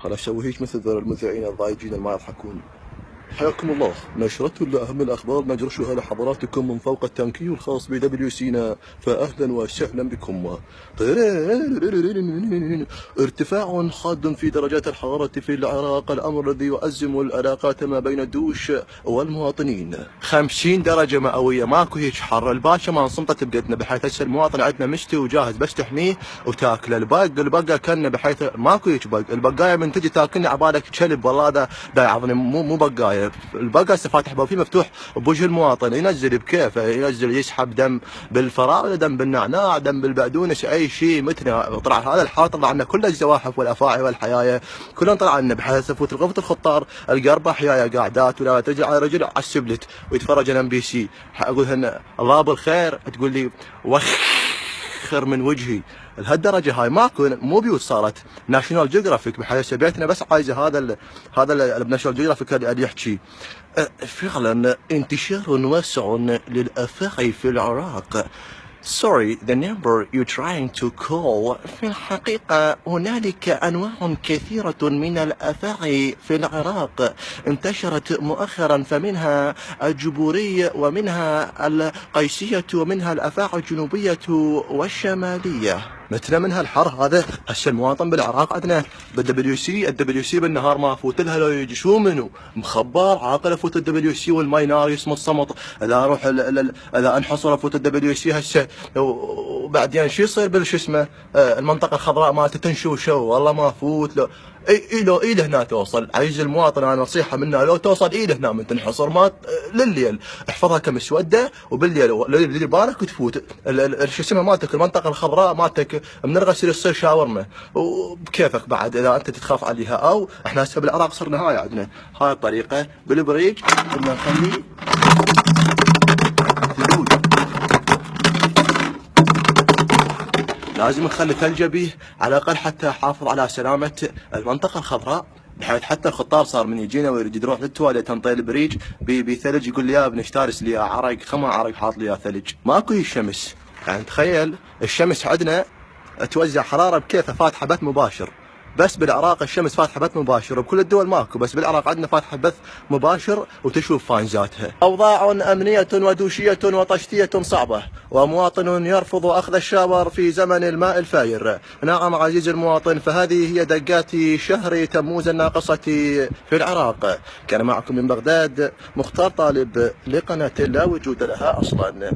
أنا أسوي هيك مثل ذول المذيعين الضايجين اللي ما يضحكون. حياكم الله، نشرة لأهم الأخبار نجرشها لحضراتكم من فوق التنكي الخاص بدبليو سينا، فأهلا وسهلا بكم. ارتفاع حاد في درجات الحرارة في العراق، الأمر الذي يؤزم العلاقات ما بين الدوش والمواطنين. 50 درجة مئوية، ماكو هيك حر. الباشا ما انصمتت بقدنا، بحيث هسه المواطن عندنا مشتي وجاهز بس تحميه وتاكله. البقى كنا بحيث ماكو هيك بق. البقايه من تجي تاكلني عبالك كلب، والله هذا دا يعضني، مو بقايه. البقى هسه فاتح باب فيه مفتوح بوجه المواطن، ينزل بكيفه، ينزل يسحب دم بالفراوله، دم بالنعناع، دم بالبقدونس، اي شيء متنا. طلع هذا الحار طلع عنا كل الزواحف والافاعي والحيايه كلهم طلع عنا، بحيث افوت غرفه الخطار القى 4 حيايه قاعدات ولا رجل على رجل على السبلت ويتفرج على MBC. اقول هن الله بالخير، تقول لي وخر من وجهي. لهالدرجه هاي ماكو، مو بيوت، صارت ناشونال جيوغرافيك، بحيث بيتنا بس عايزه هذا بناشونال جيوغرافيك اللي يحكي. فعلا انتشار واسع للافاعي في العراق. Sorry, the number you're trying to call. في الحقيقة هنالك أنواع كثيرة من الأفاعي في العراق انتشرت مؤخرا، فمنها الجبوري ومنها القيسية ومنها الأفاعي الجنوبية والشمالية. متنا من هالحر هذا. هسه المواطن بالعراق عندنا الدبليو سي بالنهار ما افوت لها لو يجي شو منو مخبر عاقل افوت الدبليو سي والماي نار يصمت صمت. اذا اروح اذا انحصر افوت الدبليو سي هسه، وبعدين شو يصير بالشو اسمه المنطقه الخضراء مالته تنشوشو، والله ما افوت له. لو هنا توصل، عايز المواطن انا نصيحه منها، لو توصل هنا من تنحصر ما لليل احفظها كمسوده، وبالليل بالك وتفوت شو اسمه مالتك المنطقه الخضراء مالتك من الغسيل يصير شاورما وبكيفك بعد اذا انت تخاف عليها. او احنا هسه بالعراق صرنا هاي عندنا هاي الطريقه بالبريج بدنا نخلي ثلوج، لازم نخلي ثلجه به على الاقل حتى يحافظ على سلامه المنطقه الخضراء، بحيث حتى الخطار صار من يجينا ويريد يروح للتواليت تنطي البريج بثلج، يقول لي يا ابن اشترس لي عرق، خما عرق حاط لي ثلج. ماكو الشمس، يعني تخيل الشمس عندنا توزع حراره بكيفها، فاتحه بث مباشر. بس بالعراق الشمس فاتحه بث مباشر، وبكل الدول ماكو، بس بالعراق عندنا فاتحه بث مباشر وتشوف فانزاتها. اوضاع امنيه ودوشيه وطشتيه صعبه، ومواطن يرفض اخذ الشاور في زمن الماء الفاير. نعم عزيزي المواطن، فهذه هي دقات شهر تموز الناقصه في العراق. كان معكم من بغداد مختار طالب لقناه لا وجود لها اصلا.